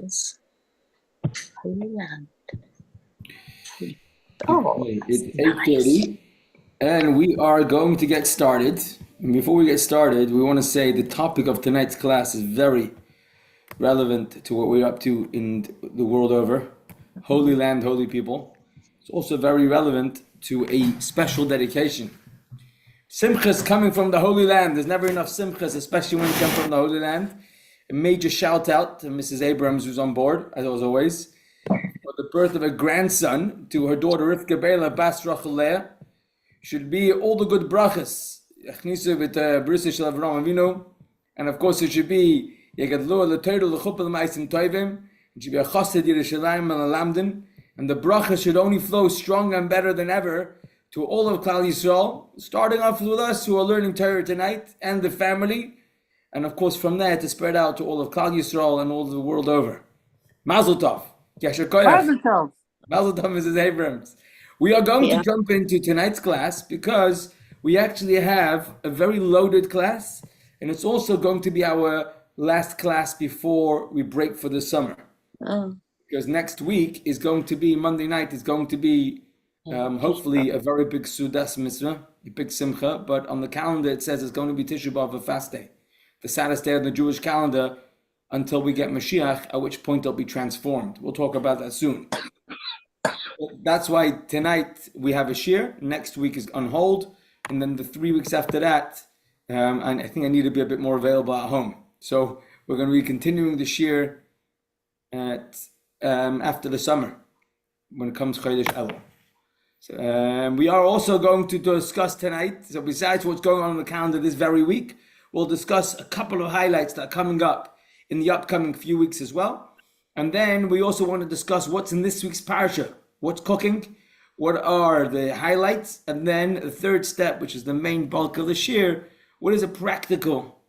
is Holy Land. Okay, it's 8:30 and we are going to get started. And before we get started, we want to say the topic of tonight's class is very relevant to what we're up to in the world over. Holy Land, holy people. It's also very relevant to a special dedication. Simchas coming from the Holy Land. There's never enough simchas, especially when you come from the Holy Land. A major shout out to Mrs. Abrams, who's on board, as always, for the birth of a grandson to her daughter Rivka Bela Bas Rachalea. Should be all the good brachas. And of course it should be it should be a chassid Yerushalayim and and the bracha should only flow stronger and better than ever to all of Klal Yisrael, starting off with us who are learning Torah tonight and the family, and of course from there to spread out to all of Klal Yisrael and all of the world over. Mazel Tov. Mazel Tov. Mazel Tov, Mrs. Abrams. We are going to jump into tonight's class because we actually have a very loaded class, and it's also going to be our last class before we break for the summer. Because next week is going to be, Monday night is going to be hopefully a very big Sudas Mitzvah, a big Simcha, but on the calendar it says it's going to be Tisha B'Av, a fast day, the saddest day on the Jewish calendar until we get Mashiach, at which point they'll be transformed. We'll talk about that soon. That's why tonight we have a shir, next week is on hold, and then the 3 weeks after that, and I think I need to be a bit more available at home. So we're going to be continuing the shir at after the summer, when it comes Chodesh Elul. So, we are also going to discuss tonight, so besides what's going on the calendar this very week, we'll discuss a couple of highlights that are coming up in the upcoming few weeks as well. And then we also want to discuss what's in this week's Parshah, what's cooking, what are the highlights, and then the third step, which is the main bulk of the shir, what is a practical,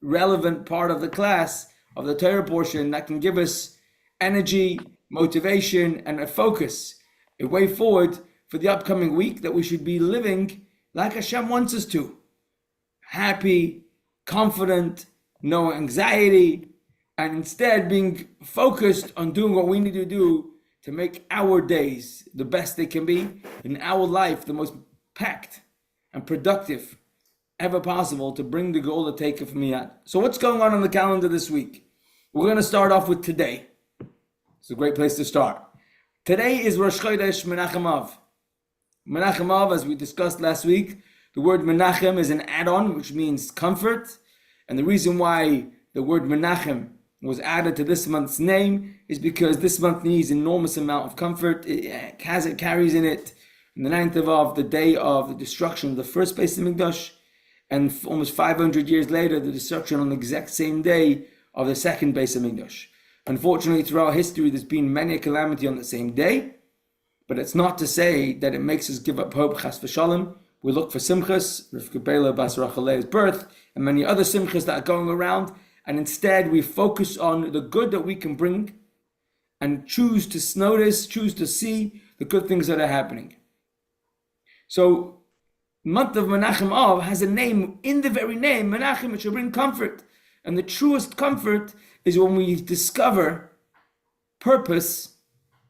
relevant part of the class, of the Torah portion that can give us energy, motivation, and a focus, a way forward for the upcoming week that we should be living like Hashem wants us to. Happy, confident, no anxiety, and instead being focused on doing what we need to do to make our days the best they can be, in our life the most packed and productive ever possible, to bring the goal to take it from Miyad. So what's going on the calendar this week? We're going to start off with today. It's a great place to start. Today is Rosh Chodesh Menachem Av. Menachem Av, as we discussed last week, the word Menachem is an add-on, which means comfort. And the reason why the word Menachem was added to this month's name is because this month needs an enormous amount of comfort. It carries in it the 9th of Av, the day of the destruction of the first Beis Hamikdash, and almost 500 years later, the destruction on the exact same day of the second Beis Hamikdash. Unfortunately, throughout history, there's been many a calamity on the same day, but it's not to say that it makes us give up hope, chas v'shalom. We look for simchas, Rivka Bela Bas Rachalea's birth, and many other simchas that are going around, and instead we focus on the good that we can bring, and choose to notice, choose to see the good things that are happening. So, month of Menachem Av has a name, in the very name, Menachem, it should bring comfort. And the truest comfort is when we discover purpose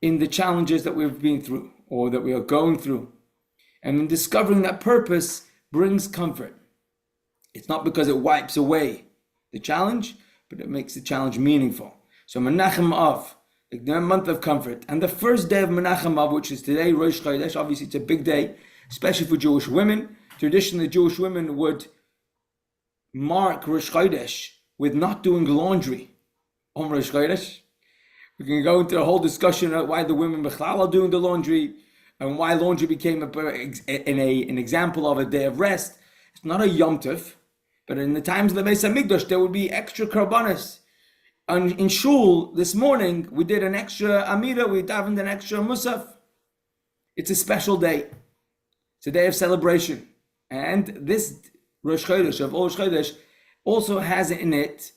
in the challenges that we've been through, or that we are going through. And in discovering that purpose brings comfort. It's not because it wipes away the challenge, but it makes the challenge meaningful. So Menachem Av, the month of comfort. And the first day of Menachem Av, which is today, Rosh Chodesh, obviously it's a big day, especially for Jewish women. Traditionally, Jewish women would mark Rosh Chodesh with not doing laundry on Rosh Chodesh. We can go into a whole discussion about why the women Bechlal are doing the laundry, and why laundry became an example of a day of rest. It's not a Yom Tov, but in the times of the Beis Hamikdash, there would be extra karbanos. And in Shul this morning, we did an extra Amida, we davened an extra Musaf. It's a special day. It's a day of celebration. And this Rosh Chodesh, of Rosh Chodesh, also has in it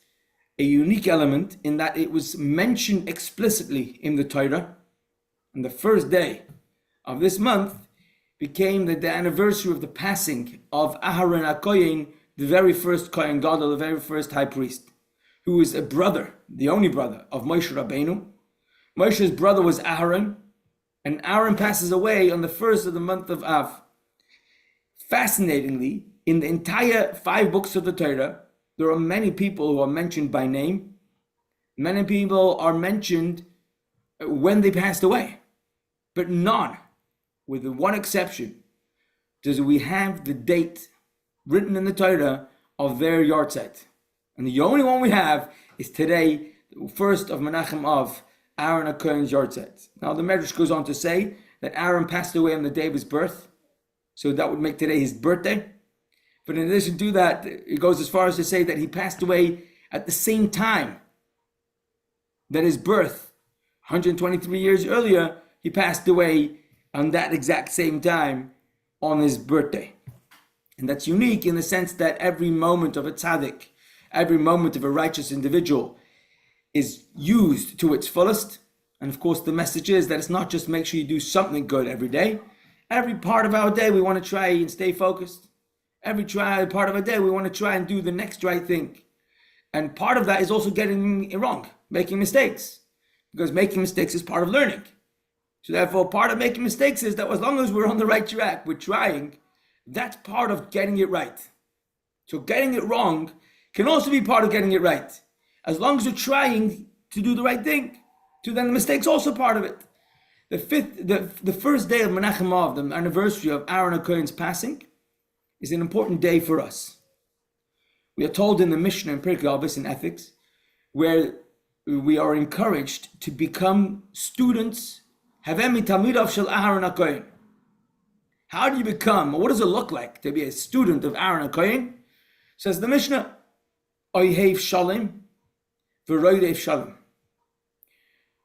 a unique element in that it was mentioned explicitly in the Torah. And the first day of this month became the anniversary of the passing of Aharon HaKohen, the very first Kohen Gadol, the very first high priest. who is a brother, the only brother of Moshe Rabbeinu. Moshe's brother was Aaron, and Aaron passes away on the first of the month of Av. Fascinatingly, in the entire 5 books of the Torah, there are many people who are mentioned by name. Many people are mentioned when they passed away, but none, with the one exception, does we have the date written in the Torah of their yahrzeit. And the only one we have is today, the first of Menachem Av, Aaron HaKohen's yahrzeit. Now the Medrash goes on to say that Aaron passed away on the day of his birth, so that would make today his birthday. But in addition to that, it goes as far as to say that he passed away at the same time that his birth, 123 years earlier, he passed away on that exact same time on his birthday. And that's unique in the sense that every moment of a tzaddik, every moment of a righteous individual is used to its fullest. And of course, the message is that it's not just make sure you do something good every day. Every part of our day, we want to try and stay focused. Every part of our day, we want to try and do the next right thing. And part of that is also getting it wrong, making mistakes. Because making mistakes is part of learning. So therefore, part of making mistakes is that as long as we're on the right track, we're trying, that's part of getting it right. So getting it wrong can also be part of getting it right. As long as you're trying to do the right thing, so then the mistake's also part of it. The first day of Menachem Av, the anniversary of Aaron HaKohen's passing, is an important day for us. We are told in the Mishnah in Pirkei Avos in Ethics, where we are encouraged to become students. Havemi Talmidav shel Aaron HaKohen. How do you become, or what does it look like to be a student of Aaron HaKohen? Says the Mishnah, Ohev Shalom, V'roidev Shalom.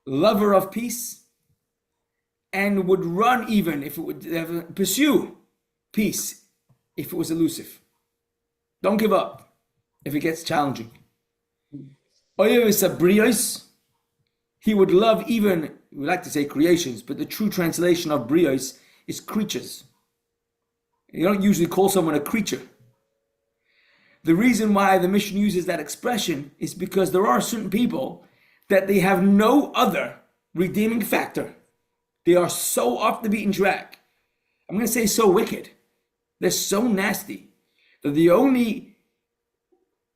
Lover of peace, and would run even if it would pursue peace if it was elusive. Don't give up if it gets challenging. He would love even, we like to say creations, but the true translation of brios is creatures. You don't usually call someone a creature. The reason why the Mishnah uses that expression is because there are certain people that they have no other redeeming factor. They are so off the beaten track. I'm going to say so wicked. They're so nasty that the only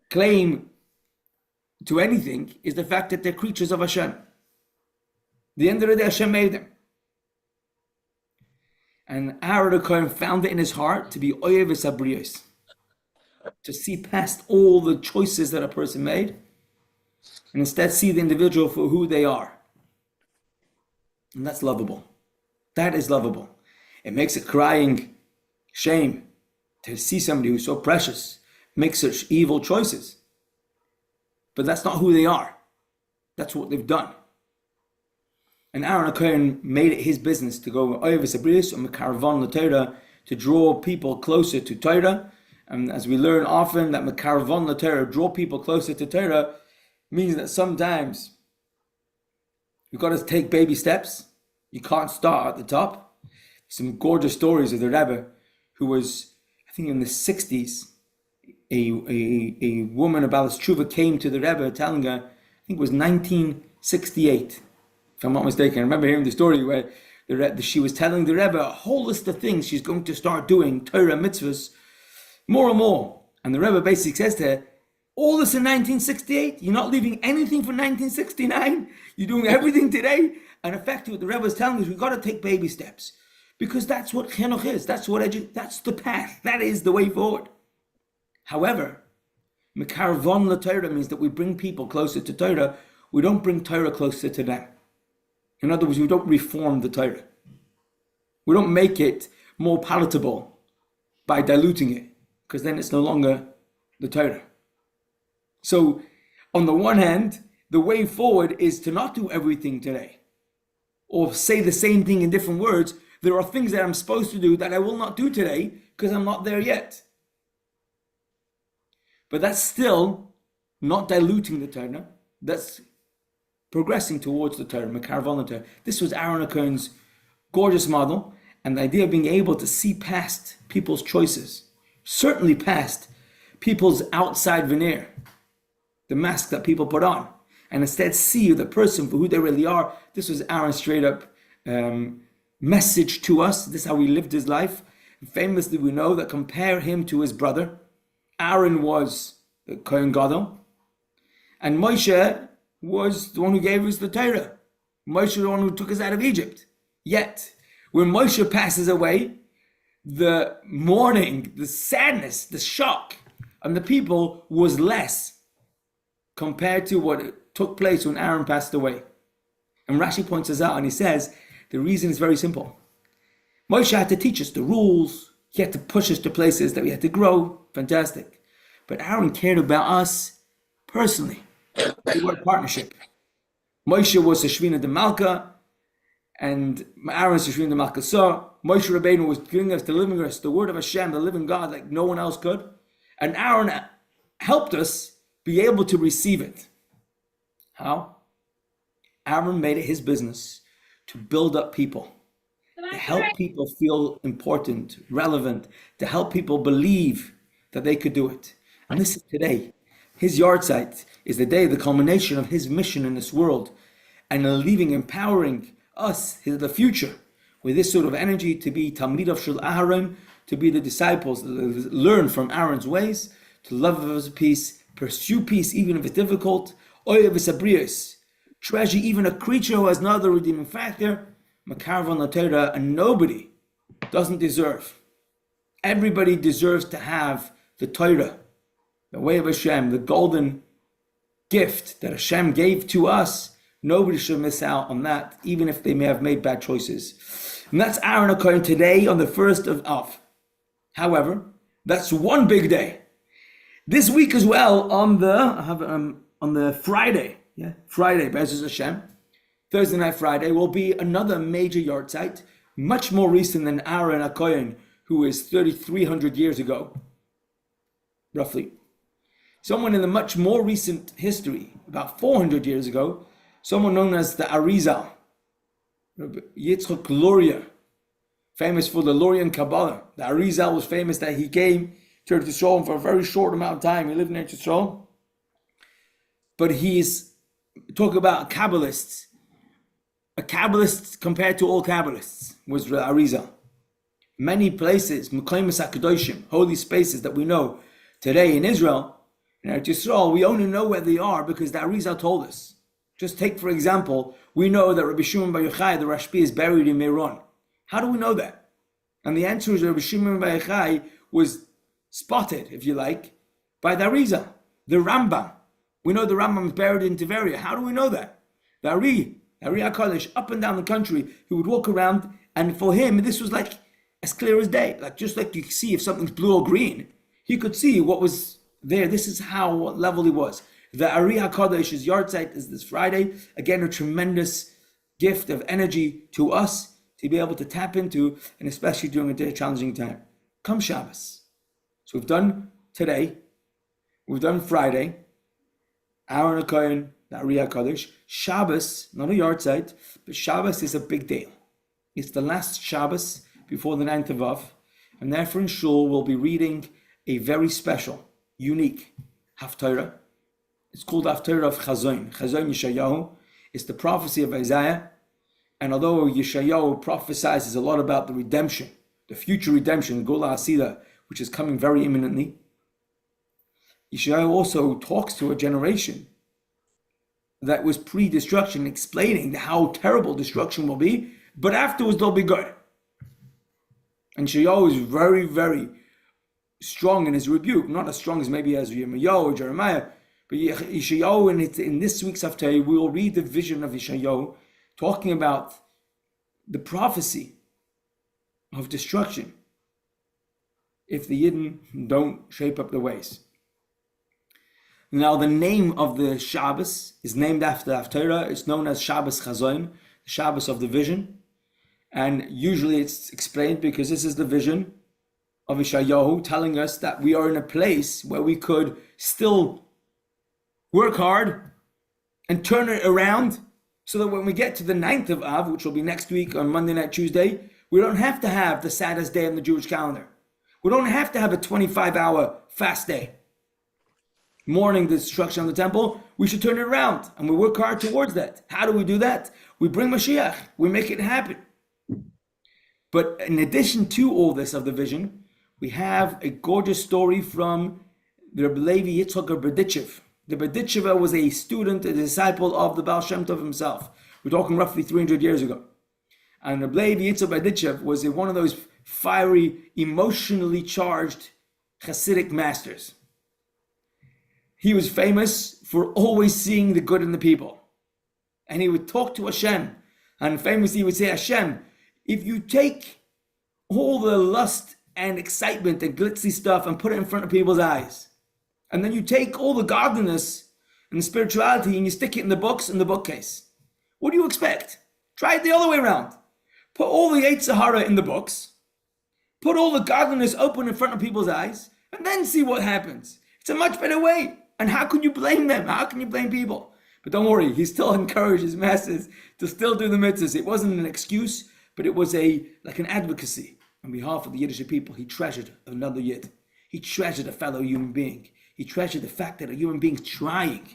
claim to anything is the fact that they're creatures of Hashem. The end of the day, Hashem made them. And Aaron HaKohen found it in his heart to be oyev v'sabriyos, to see past all the choices that a person made, and instead see the individual for who they are. And that's lovable. That is lovable. It makes a crying shame to see somebody who's so precious make such evil choices. But that's not who they are. That's what they've done. And Aaron HaKohen made it his business to go oyev v'sabriyos and mekarvan l'Torah, to draw people closer to Torah. And as we learn often, that mekarvan l'Torah, draw people closer to Torah, means that sometimes you've got to take baby steps. You can't start at the top. Some gorgeous stories of the Rebbe, who was, I think in the 60s, a woman, a Balas Tshuva, came to the Rebbe telling her, I think it was 1968, if I'm not mistaken. I remember hearing the story where she was telling the Rebbe a whole list of things she's going to start doing, Torah mitzvahs, more and more. And the Rebbe basically says to her, all this in 1968? You're not leaving anything for 1969? You're doing everything today? And in fact, what the Rebbe is telling us, we've got to take baby steps. Because that's what chinuch is. That's the path. That is the way forward. However, mekarvan l'Torah means that we bring people closer to Torah. We don't bring Torah closer to them. In other words, we don't reform the Torah. We don't make it more palatable by diluting it, because then it's no longer the Torah. So, on the one hand, the way forward is to not do everything today, or say the same thing in different words. There are things that I'm supposed to do that I will not do today because I'm not there yet. But that's still not diluting the Torah. That's progressing towards the Torah, mekarvan Torah. This was Aaron HaKohen's gorgeous model, and the idea of being able to see past people's choices, certainly past people's outside veneer. the mask that people put on, and instead see the person for who they really are. This was Aaron's straight up message to us. This is how he lived his life. Famously, we know that compare him to his brother. Aaron was the Kohen Gadol, and Moshe was the one who gave us the Torah. Moshe was the one who took us out of Egypt. Yet, when Moshe passes away, the mourning, the sadness, the shock of the people was less compared to what took place when Aaron passed away. And Rashi points us out, and he says, the reason is very simple. Moshe had to teach us the rules. He had to push us to places that we had to grow. Fantastic. But Aaron cared about us personally. We were a partnership. Moshe was a Shvina de Malka, and Aaron was a Shvina de Malka. So Moshe Rabbeinu was giving us, delivering us the word of Hashem, the living God, like no one else could. And Aaron helped us be able to receive it. How? Aaron made it his business to build up people, to help people feel important, relevant, to help people believe that they could do it. And this is today. His yahrzeit is the day, the culmination of his mission in this world, and leaving, empowering us, the future, with this sort of energy to be Talmid Shel Aaron, to be the disciples, learn from Aaron's ways, to love his peace, pursue peace even if it's difficult, oyev v'sabrius, treasure even a creature who has no other redeeming factor, makarvan la Torah, and nobody doesn't deserve. Everybody deserves to have the Torah, the way of Hashem, the golden gift that Hashem gave to us. Nobody should miss out on that, even if they may have made bad choices. And that's Aaron HaKohen today on the 1st of Av. However, that's one big day. This week as well, on the Friday, Friday, Be'ezus Hashem, Thursday night Friday, will be another major yahrzeit, much more recent than Aaron HaKohen, who is 3,300 years ago, roughly. Someone in the much more recent history, about 400 years ago, someone known as the Arizal, Yitzchak Luria, famous for the Lurian Kabbalah. The Arizal was famous that he came to Eretz Yisrael for a very short amount of time. He lived in Eretz Yisrael. But he's talking about Kabbalists. A Kabbalist compared to all Kabbalists was the Arizal. Many places, Mekayim HaKadoshim, holy spaces that we know today in Israel, in Eretz Yisrael, we only know where they are because the Arizal told us. Just take, for example, we know that Rabbi Shimon Bar Yochai, the Rashbi, is buried in Meron. How do we know that? And the answer is Rabbi Shimon Bar Yochai was spotted, if you like, by the Arizal, the Rambam. We know the Rambam is buried in Tiberia. How do we know that? The Ari HaKadosh, up and down the country, he would walk around, and for him, this was like as clear as day. Like just like you see if something's blue or green, he could see what was there. This is what level he was. The Ari HaKadosh's yahrzeit is this Friday. Again, a tremendous gift of energy to us to be able to tap into, and especially during a challenging time. Come Shabbos. So we've done today, we've done Friday, Aaron HaKohen, the Ari HaKadosh. Shabbos, not a yahrzeit, but Shabbos is a big deal. It's the last Shabbos before the 9th of Av, and therefore in Shul we'll be reading a very special, unique Haftarah. It's called Haftarah of Chazon Yeshayahu. It's the prophecy of Isaiah. And although Yeshayahu prophesies a lot about the redemption, the future redemption, Gula Asida, which is coming very imminently, Yeshayahu also talks to a generation that was pre-destruction, explaining how terrible destruction will be, but afterwards they'll be good. And Yeshayahu is very, very strong in his rebuke, not as strong as maybe as Yirmiyahu or Jeremiah, but Yeshayahu, in this week's Haftarah, we will read the vision of Yeshayahu, talking about the prophecy of destruction if the Yidden don't shape up the ways. Now, the name of the Shabbos is named after the Haftarah. It's known as Shabbos Chazon, the Shabbos of the vision. And usually it's explained because this is the vision of Yeshayahu telling us that we are in a place where we could still work hard and turn it around so that when we get to the 9th of Av, which will be next week on Monday night, Tuesday, we don't have to have the saddest day on the Jewish calendar. We don't have to have a 25-hour fast day. mourning the destruction of the temple, we should turn it around, and we work hard towards that. How do we do that? We bring Mashiach. We make it happen. But in addition to all this of the vision, we have a gorgeous story from the Rebbe Levi Yitzchak Berdichev. The Berdichev was a student, a disciple of the Baal Shem Tov himself. We're talking roughly 300 years ago. And Rebbe Levi Yitzchak Berdichev was one of those fiery, emotionally charged Hasidic masters. He was famous for always seeing the good in the people. And he would talk to Hashem. And famously he would say, Hashem, if you take all the lust and excitement and glitzy stuff and put it in front of people's eyes, and then you take all the godliness and the spirituality and you stick it in the books in the bookcase, what do you expect? Try it the other way around. Put all the Yetzer Hara in the books, put all the godliness open in front of people's eyes, and then see what happens. It's a much better way. And how can you blame them? How can you blame people? But don't worry, he still encouraged his masses to still do the mitzvahs. It wasn't an excuse, but it was like an advocacy on behalf of the Yiddish people. He treasured another Yid. He treasured a fellow human being. He treasured the fact that a human being's trying.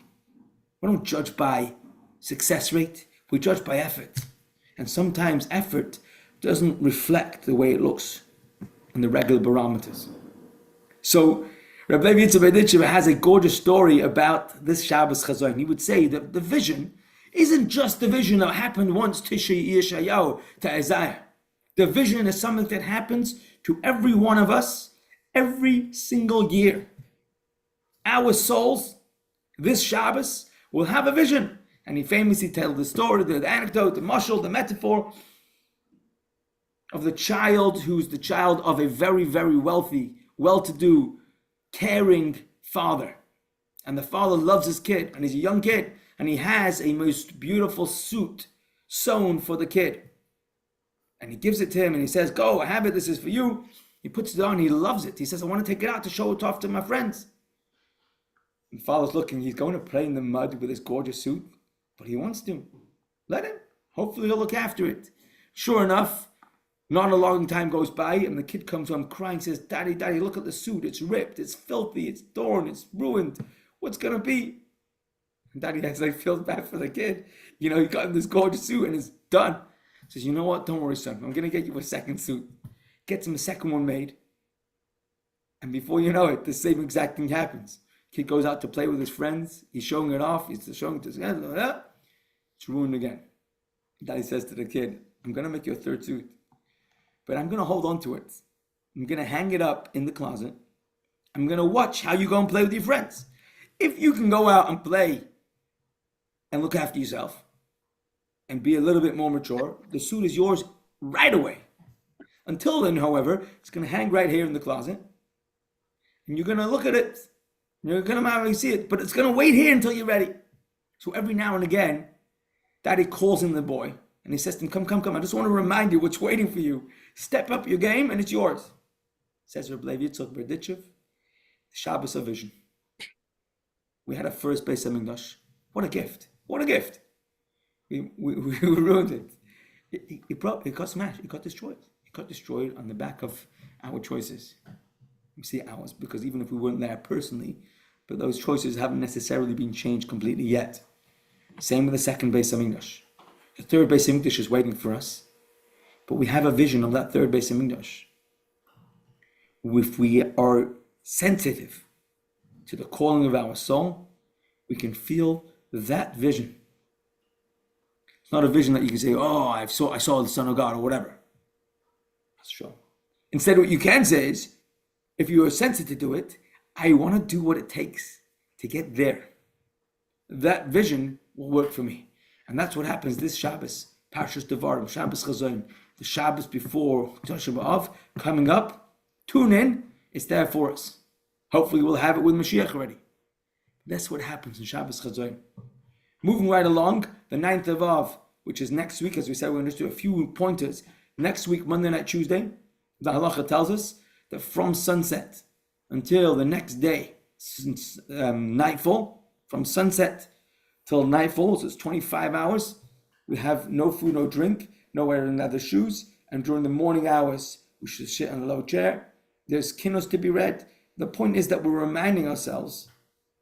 We don't judge by success rate. We judge by effort. And sometimes effort doesn't reflect the way it looks in the regular barometers. So Rabbi Levi Yitzchak Berdichev has a gorgeous story about this Shabbos Chazon. He would say that the vision isn't just the vision that happened once to Yeshayahu, to Isaiah. The vision is something that happens to every one of us every single year. Our souls, this Shabbos, will have a vision. And he famously tells the story, the anecdote, the mashal, the metaphor of the child who's the child of a very, very wealthy, well-to-do, caring father. And the father loves his kid, and he's a young kid, and he has a most beautiful suit sewn for the kid. And he gives it to him, and he says, go, I have it, this is for you. He puts it on, he loves it. He says, I want to take it out to show it off to my friends. And the father's looking, he's going to play in the mud with his gorgeous suit, but he wants to. Let him. Hopefully he'll look after it. Sure enough, not a long time goes by, and the kid comes home crying, says, Daddy, Daddy, look at the suit. It's ripped, it's filthy, it's torn, it's ruined. What's going to be? And Daddy feels bad for the kid. He got him this gorgeous suit and it's done. Says, you know what? Don't worry, son. I'm going to get you a second suit. Gets him a second one made. And before you know it, the same exact thing happens. Kid goes out to play with his friends. He's showing it off. He's showing it to his friends. It's ruined again. Daddy says to the kid, I'm going to make you a third suit. But I'm going to hold on to it. I'm going to hang it up in the closet. I'm going to watch how you go and play with your friends. If you can go out and play and look after yourself and be a little bit more mature, the suit is yours right away. Until then, however, it's going to hang right here in the closet. And you're going to look at it. You're going to not see it, but it's going to wait here until you're ready. So every now and again, Daddy calls in the boy and he says to him, come. I just want to remind you what's waiting for you. Step up your game and it's yours. Says Rebbe Levi Yitzchak Berdichev, Shabbos of Vision. We had a first Beis HaMikdash. What a gift. What a gift. We ruined it. It got smashed. It got destroyed. It got destroyed on the back of our choices. We say ours because even if we weren't there personally, but those choices haven't necessarily been changed completely yet. Same with the second Beis HaMikdash. The third Beis HaMikdash is waiting for us. But we have a vision of that third Beis HaMikdash. If we are sensitive to the calling of our soul, we can feel that vision. It's not a vision that you can say, oh, I saw the Son of God or whatever. That's true. Instead, what you can say is, if you are sensitive to it, I want to do what it takes to get there. That vision will work for me. And that's what happens this Shabbos, Parshas Devorim, Shabbos Chazon, the Shabbos before Tisha B'Av, coming up. Tune in, it's there for us. Hopefully we'll have it with Mashiach already. That's what happens in Shabbos Chazon. Moving right along, the 9th of Av, which is next week, as we said, we're going to do a few pointers. Next week, Monday night, Tuesday, the halacha tells us that from sunset until the next day, nightfall, from sunset till nightfall, so it's 25 hours, we have no food, no drink, no wearing leather shoes, and during the morning hours, we should sit on a low chair. There's kinos to be read. The point is that we're reminding ourselves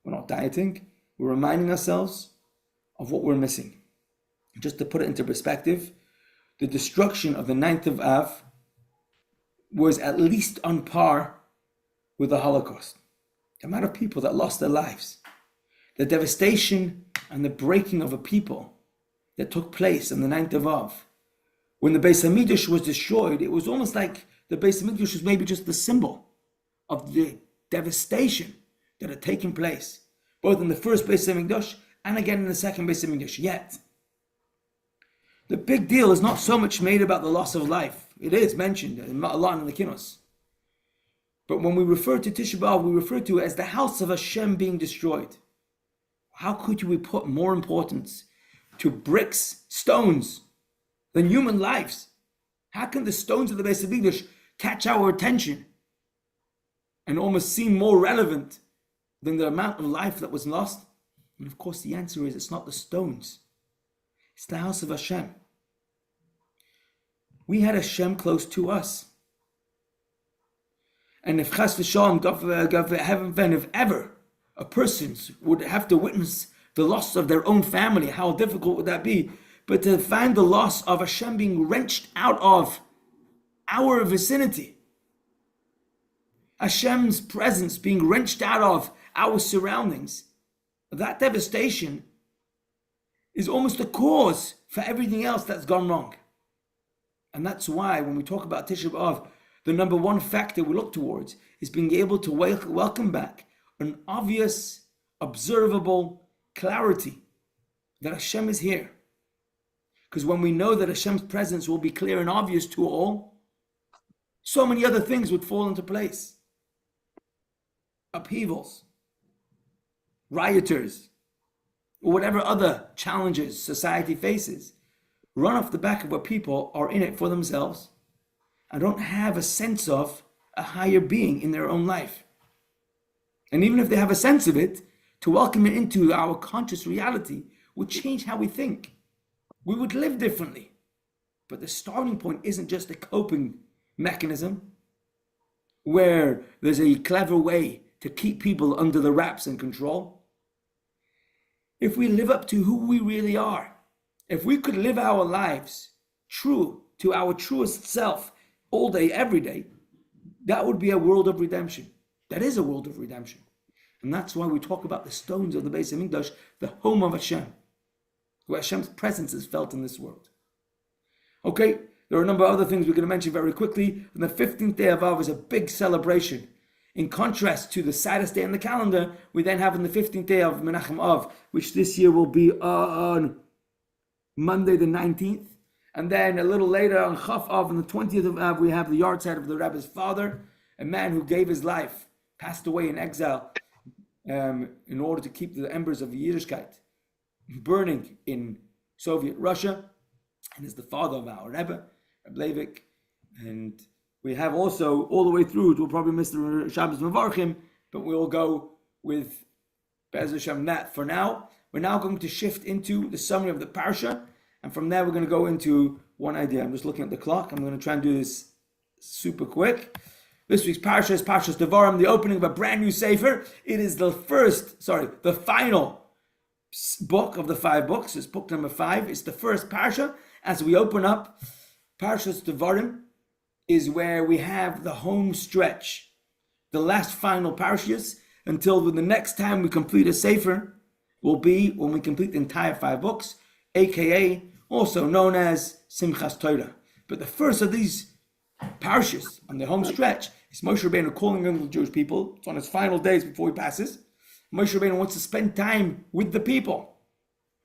We're not dieting. We're reminding ourselves of what we're missing. Just to put it into perspective, the destruction of the 9th of Av was at least on par with the Holocaust. The amount of people that lost their lives, the devastation and the breaking of a people that took place on the 9th of Av. When the Beis Hamikdash was destroyed, it was almost like the Beis Hamikdash was maybe just the symbol of the devastation that had taken place, both in the first Beis Hamikdash and again in the second Beis Hamikdash. Yet, the big deal is not so much made about the loss of life. It is mentioned a lot in the Kinnos. But when we refer to Tisha B'Av, we refer to it as the house of Hashem being destroyed. How could we put more importance to bricks, stones, than human lives? How can the stones of the Beis Hamikdash catch our attention and almost seem more relevant than the amount of life that was lost? And of course the answer is it's not the stones. It's the house of Hashem. We had Hashem close to us. And if Chas v'Shalom, heaven forbid, if ever a person would have to witness the loss of their own family, how difficult would that be? But to find the loss of Hashem being wrenched out of our vicinity, Hashem's presence being wrenched out of our surroundings, that devastation is almost a cause for everything else that's gone wrong. And that's why when we talk about Tisha B'Av, the number one factor we look towards is being able to welcome back an obvious, observable clarity that Hashem is here. Because when we know that Hashem's presence will be clear and obvious to all, so many other things would fall into place. Upheavals, rioters, or whatever other challenges society faces, run off the back of what people are in it for themselves and don't have a sense of a higher being in their own life. And even if they have a sense of it, to welcome it into our conscious reality would change how we think. We would live differently. But the starting point isn't just a coping mechanism where there's a clever way to keep people under the wraps and control. If we live up to who we really are, if we could live our lives true to our truest self all day, every day, that would be a world of redemption. That is a world of redemption. And that's why we talk about the stones of the Beis Hamikdash, the home of Hashem, where Hashem's presence is felt in this world. Okay, there are a number of other things we're going to mention very quickly. And the 15th day of Av is a big celebration. In contrast to the saddest day in the calendar, we then have on the 15th day of Menachem Av, which this year will be on Monday the 19th. And then a little later on Chaf Av, on the 20th of Av, we have the yahrzeit of the Rebbe's father, a man who gave his life, passed away in exile, in order to keep the embers of Yiddishkeit burning in Soviet Russia, and is the father of our Rebbe, Rebbe Leivik. And we have also, all the way through, we'll probably miss the Shabbos Mevarchim, but we'll go with Be'ez Hashem that for now. We're now going to shift into the summary of the Parshah, and from there we're going to go into one idea. I'm just looking at the clock. I'm going to try and do this super quick. This week's Parshah is Parshas Devorim, the opening of a brand new Sefer. It is the final book of the 5 books. It's book number 5. It's the first Parshah. As we open up, Parshas Devorim is where we have the home stretch, the last final Parshas, until the next time we complete a Sefer will be when we complete the entire 5 books, aka also known as Simchas Torah. But the first of these Parshas on the home stretch is Moshe Rabbeinu calling on the Jewish people. It's on his final days before he passes. Moshe Rabbeinu wants to spend time with the people,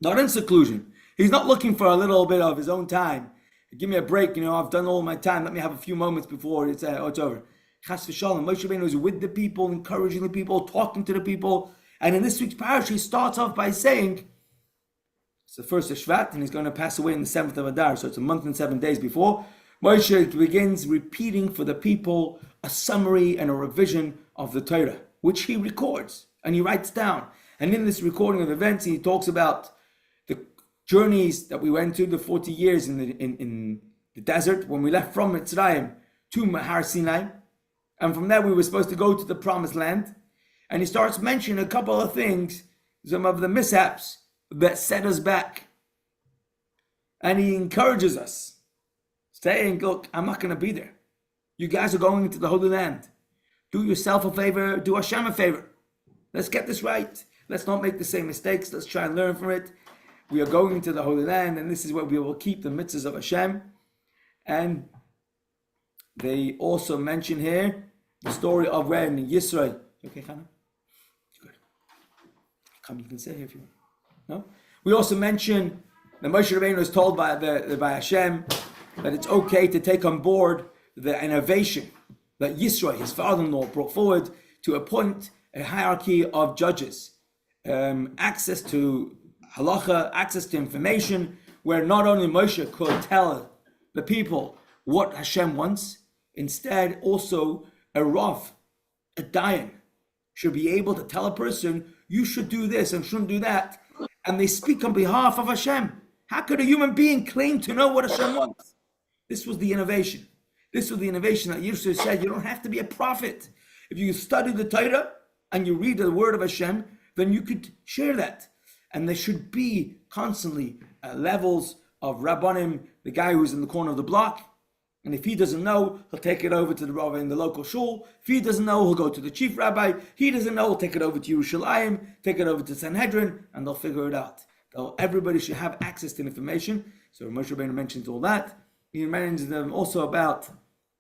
not in seclusion. He's not looking for a little bit of his own time. Give me a break, I've done all my time. Let me have a few moments before it's over. Chas v'shalom. Moshe Rabbeinu is with the people, encouraging the people, talking to the people. And in this week's parasha, he starts off by saying, it's the first of Shvat, and he's going to pass away in the 7th of Adar, so it's a month and 7 days before. Moshe begins repeating for the people a summary and a revision of the Torah, which he records and he writes down. And in this recording of events, he talks about the journeys that we went to, the 40 years in the desert, when we left from Mitzrayim to Har Sinai. And from there, we were supposed to go to the Promised Land. And he starts mentioning a couple of things, some of the mishaps that set us back. And he encourages us, saying, look, I'm not going to be there. You guys are going into the Holy Land. Do yourself a favor, do Hashem a favor. Let's get this right. Let's not make the same mistakes. Let's try and learn from it. We are going into the Holy Land, and this is where we will keep the mitzvahs of Hashem. And they also mention here the story of when Yisrael. Okay, Hannah? Good. Come, you can sit here if you want. No? We also mention that Moshe Rabbeinu is told by Hashem that it's okay to take on board the innovation that Yisrael, his father-in-law, brought forward to appoint a hierarchy of judges, access to halacha, access to information, where not only Moshe could tell the people what Hashem wants, instead also a Rav, a Dayan, should be able to tell a person, you should do this and shouldn't do that, and they speak on behalf of Hashem. How could a human being claim to know what Hashem wants? This was the innovation. This was the innovation that Yisrael said, you don't have to be a prophet. If you study the Torah and you read the word of Hashem, then you could share that. And there should be constantly levels of Rabbanim, the guy who's in the corner of the block. And if he doesn't know, he'll take it over to the rabbi in the local shul. If he doesn't know, he'll go to the chief rabbi. He doesn't know, he'll take it over to Yerushalayim, take it over to Sanhedrin, and they'll figure it out. Everybody should have access to information. So Moshe Rabbeinu mentions all that. He mentions them also about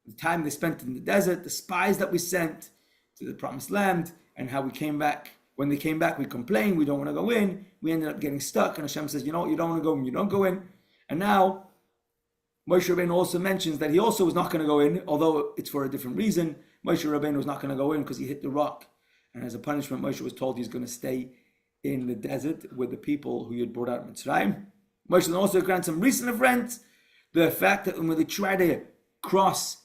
the time they spent in the desert, the spies that we sent to the promised land, and how we came back. When they came back, we complained, we don't want to go in. We ended up getting stuck, and Hashem says, you know what, you don't want to go in, you don't go in. And now, Moshe Rabbeinu also mentions that he also was not going to go in, although it's for a different reason. Moshe Rabbeinu was not going to go in because he hit the rock. And as a punishment, Moshe was told he's going to stay in the desert with the people who he had brought out of Mitzrayim. Moshe also grants some recent events. The fact that when they try to cross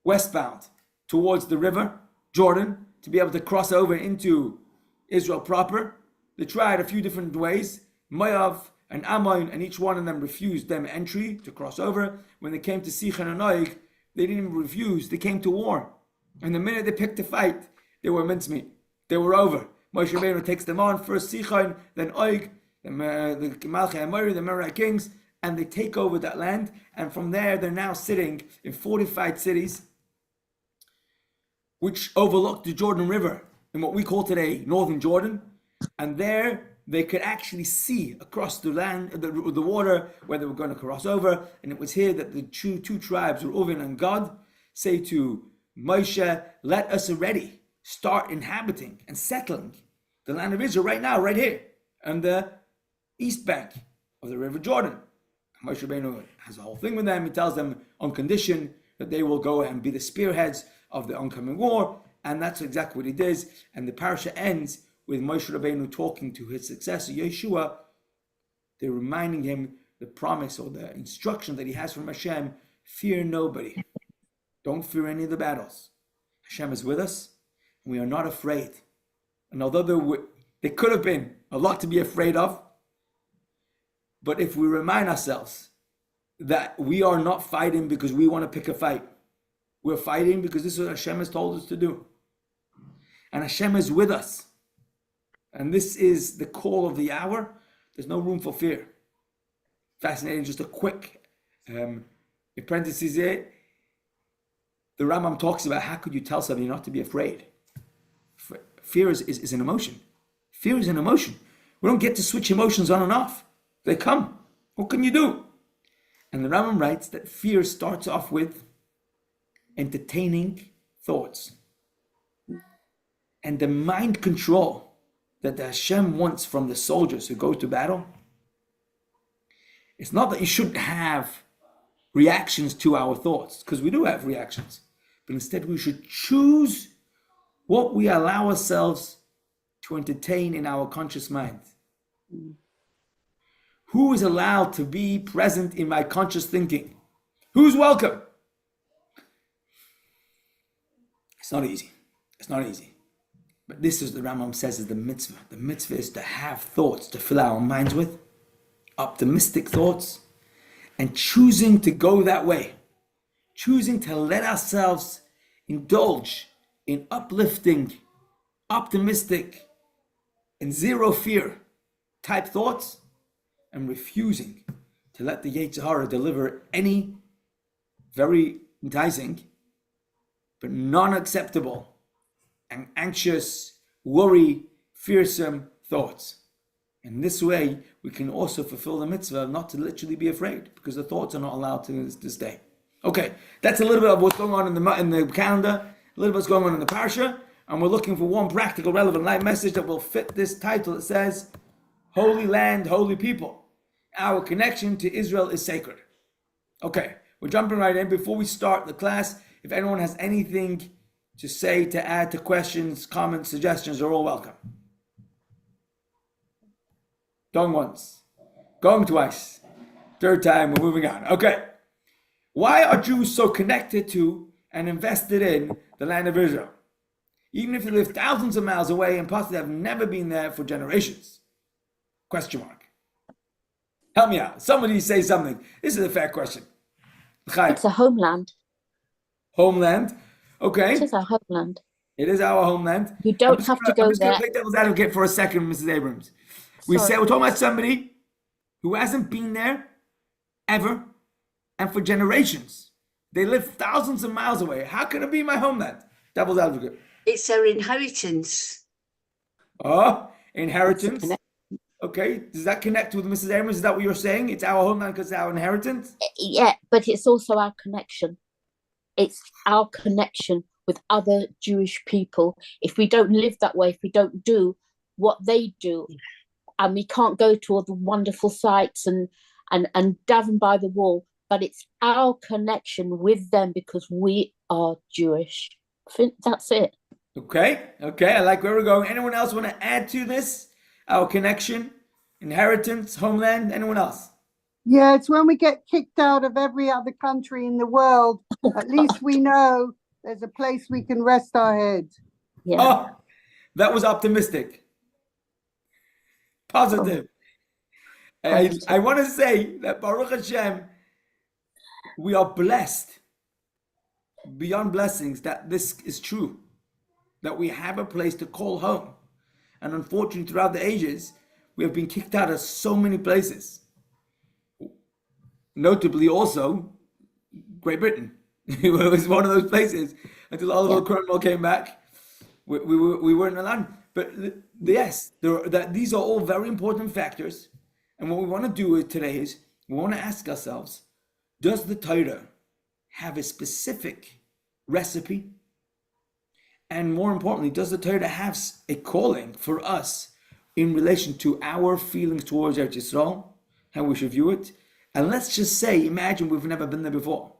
westbound towards the river, Jordan, to be able to cross over into Israel proper, they tried a few different ways. Moav and Ammon, and each one of them refused them entry to cross over. When they came to Sichon and Og, they didn't even refuse, they came to war. And the minute they picked a fight, they were mincemeat. They were over. Moshe Rabbeinu takes them on, first Sichon, then Og, the Malchei Amori, the Merari kings, and they take over that land. And from there, they're now sitting in fortified cities, which overlook the Jordan River in what we call today northern Jordan. And there they could actually see across the land, the water, where they were going to cross over. And it was here that the two tribes, Reuven and Gad, say to Moshe, let us already start inhabiting and settling the land of Israel right now, right here, on the east bank of the River Jordan. And Moshe Rabbeinu has a whole thing with them. He tells them on condition that they will go and be the spearheads of the oncoming war, and that's exactly what he does. And the parasha ends with Moshe Rabbeinu talking to his successor Yeshua. They're reminding him the promise or the instruction that he has from Hashem: fear nobody, don't fear any of the battles. Hashem is with us, and we are not afraid. And although there could have been a lot to be afraid of, but if we remind ourselves that we are not fighting because we want to pick a fight, we're fighting because this is what Hashem has told us to do. And Hashem is with us. And this is the call of the hour. There's no room for fear. Fascinating, just a quick parenthesis here. The Rambam talks about how could you tell somebody not to be afraid. Fear is an emotion. Fear is an emotion. We don't get to switch emotions on and off. They come. What can you do? And the Rambam writes that fear starts off with entertaining thoughts. And the mind control that the Hashem wants from the soldiers who go to battle, it's not that you shouldn't have reactions to our thoughts, because we do have reactions, but instead we should choose what we allow ourselves to entertain in our conscious mind. Who is allowed to be present in my conscious thinking? Who's welcome? It's not easy. It's not easy. But this is the Rambam says is the mitzvah. The mitzvah is to have thoughts to fill our minds with, optimistic thoughts, and choosing to go that way. Choosing to let ourselves indulge in uplifting, optimistic, and zero fear type thoughts, and refusing to let the Yetzer Hara deliver any very enticing but non-acceptable and anxious, worry, fearsome thoughts. In this way, we can also fulfill the mitzvah not to literally be afraid, because the thoughts are not allowed to stay. Okay, that's a little bit of what's going on in the calendar, a little bit what's going on in the Parsha, and we're looking for one practical, relevant life message that will fit this title. It says, Holy Land, Holy People. Our connection to Israel is sacred. Okay, we're jumping right in. Before we start the class, if anyone has anything to say, to add to questions, comments, suggestions, are all welcome. Going once, going twice, third time, we're moving on. Okay, why are Jews so connected to and invested in the land of Israel? Even if they live thousands of miles away and possibly have never been there for generations? Question mark. Help me out. Somebody say something. This is a fair question. It's a homeland. Homeland. Okay. It is our homeland. It is our homeland. You don't have to go I'm just there. going to play devil's advocate for a second, Mrs. Abrams. We're talking about somebody who hasn't been there ever and for generations. They live thousands of miles away. How can it be my homeland? Devil's advocate. It's their inheritance. Oh, inheritance. Okay, does that connect with Mrs. Abrams? Is that what you're saying? It's our homeland because it's our inheritance? Yeah, but it's also our connection. It's our connection with other Jewish people. If we don't live that way, if we don't do what they do, and we can't go to all the wonderful sites and daven by the wall, but it's our connection with them because we are Jewish. I think that's it. Okay, I like where we're going. Anyone else want to add to this? Our connection, inheritance, homeland, anyone else? Yeah, it's when we get kicked out of every other country in the world, at least we know there's a place we can rest our heads. Yeah. Oh, that was optimistic. Positive. I want to say that Baruch Hashem, we are blessed beyond blessings that this is true, that we have a place to call home. And unfortunately, throughout the ages, we have been kicked out of so many places. Notably also, Great Britain. It was one of those places until Oliver Cromwell came back. We weren't allowed. But yes, these are all very important factors. And what we want to do today is we want to ask ourselves, does the Torah have a specific recipe? And more importantly, does the Torah have a calling for us in relation to our feelings towards Eretz Yisrael, how we should view it? And let's just say, imagine we've never been there before.